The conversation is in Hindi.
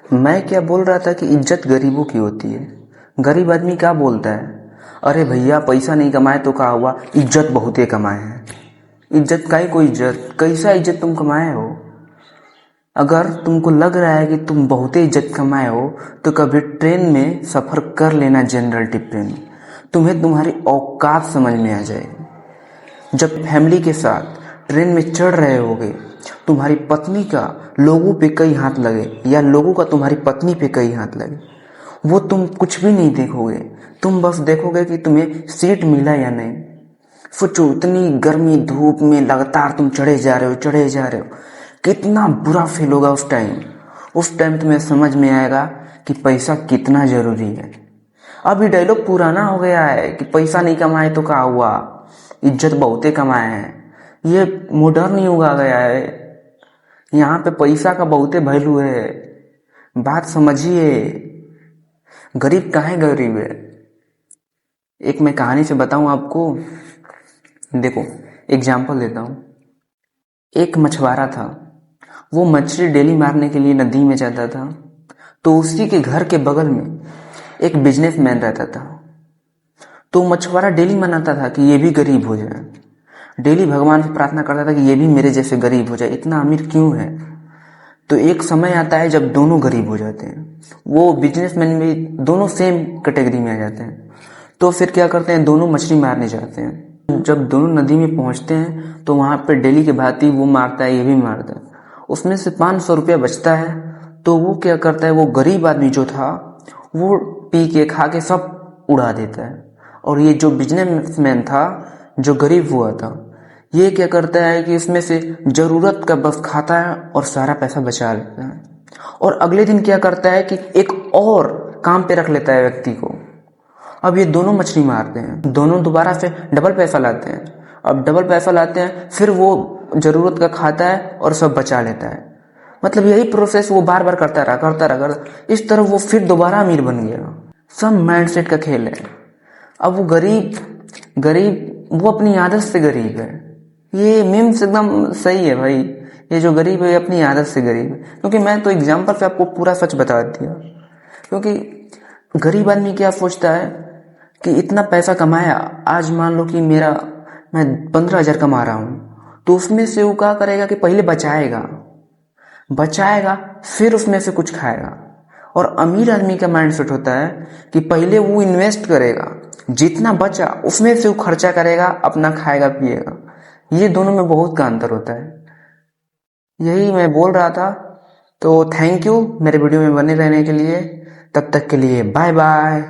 मैं क्या बोल रहा था कि इज्जत गरीबों की होती है। गरीब आदमी क्या बोलता है, अरे भैया पैसा नहीं कमाए तो क्या हुआ, इज्जत बहुते कमाए हैं। इज्जत का ही कोई इज्जत, कैसा इज्जत तुम कमाए हो? अगर तुमको लग रहा है कि तुम बहुते इज्जत कमाए हो तो कभी ट्रेन में सफ़र कर लेना, जनरल डिब्बे में। तुम्हें तुम्हारी औकात समझ में आ जाएगी। जब फैमिली के साथ ट्रेन में चढ़ रहे होगे, तुम्हारी पत्नी का लोगों पे कई हाथ लगे या लोगों का तुम्हारी पत्नी पे कई हाथ लगे, वो तुम कुछ भी नहीं देखोगे। तुम बस देखोगे कि तुम्हें सीट मिला या नहीं। सोचो, इतनी गर्मी धूप में लगातार तुम चढ़े जा रहे हो, कितना बुरा फील होगा उस टाइम। उस टाइम तुम्हें समझ में आएगा कि पैसा कितना जरूरी है। अब ये डायलॉग पुराना हो गया है कि पैसा नहीं कमाए तो क्या हुआ, इज्जत बहुते कमाए हैं। ये मॉडर्न युग आ गया है, यहाँ पे पैसा का बहुते वैल्यू है। बात समझिए, गरीब काहे गरीब है। एक मैं कहानी से बताऊं आपको। देखो, एग्जाम्पल देता हूँ। एक मछुआरा था, वो मछली डेली मारने के लिए नदी में जाता था। तो उसी के घर के बगल में एक बिजनेसमैन रहता था। तो मछुआरा डेली मनाता था कि ये भी गरीब हो जाए, डेली भगवान से प्रार्थना करता था कि ये भी मेरे जैसे गरीब हो जाए, इतना अमीर क्यों है। तो एक समय आता है जब दोनों गरीब हो जाते हैं, वो बिजनेसमैन भी दोनों सेम कैटेगरी में आ जाते हैं। तो फिर क्या करते हैं, दोनों मछली मारने जाते हैं। जब दोनों नदी में पहुंचते हैं तो वहां पे डेली की भांति वो मारता है, ये भी मारता है। उसमें से 500 रुपया बचता है। तो वो क्या करता है, वो गरीब आदमी जो था वो पी के खा के सब उड़ा देता है। और ये जो बिजनेसमैन था, जो गरीब हुआ था, ये क्या करता है कि इसमें से जरूरत का बस खाता है और सारा पैसा बचा लेता है। और अगले दिन क्या करता है कि एक और काम पे रख लेता है व्यक्ति को। अब ये दोनों मछली मारते हैं, दोनों दोबारा से डबल पैसा लाते हैं। अब डबल पैसा लाते हैं, फिर वो जरूरत का खाता है और सब बचा लेता है। मतलब यही प्रोसेस वो बार बार करता रहा। इस तरह वो फिर दोबारा अमीर बन गया। सब माइंडसेट का खेल है। अब वो गरीब वो अपनी आदत से गरीब है। ये मीम्स एकदम सही है भाई। ये जो गरीब है, ये अपनी आदत से गरीब है। क्योंकि मैं तो एग्जाम्पल से आपको पूरा सच बता दिया। क्योंकि गरीब आदमी क्या सोचता है कि इतना पैसा कमाया, आज मान लो कि मैं 15,000 कमा रहा हूं, तो उसमें से वो क्या करेगा कि पहले बचाएगा, फिर उसमें से कुछ खाएगा। और अमीर आदमी का माइंडसेट होता है कि पहले वो इन्वेस्ट करेगा, जितना बचा उसमें से वो खर्चा करेगा, अपना खाएगा पिएगा। ये दोनों में बहुत का अंतर होता है। यही मैं बोल रहा था। तो थैंक यू मेरे वीडियो में बने रहने के लिए। तब तक के लिए बाय बाय।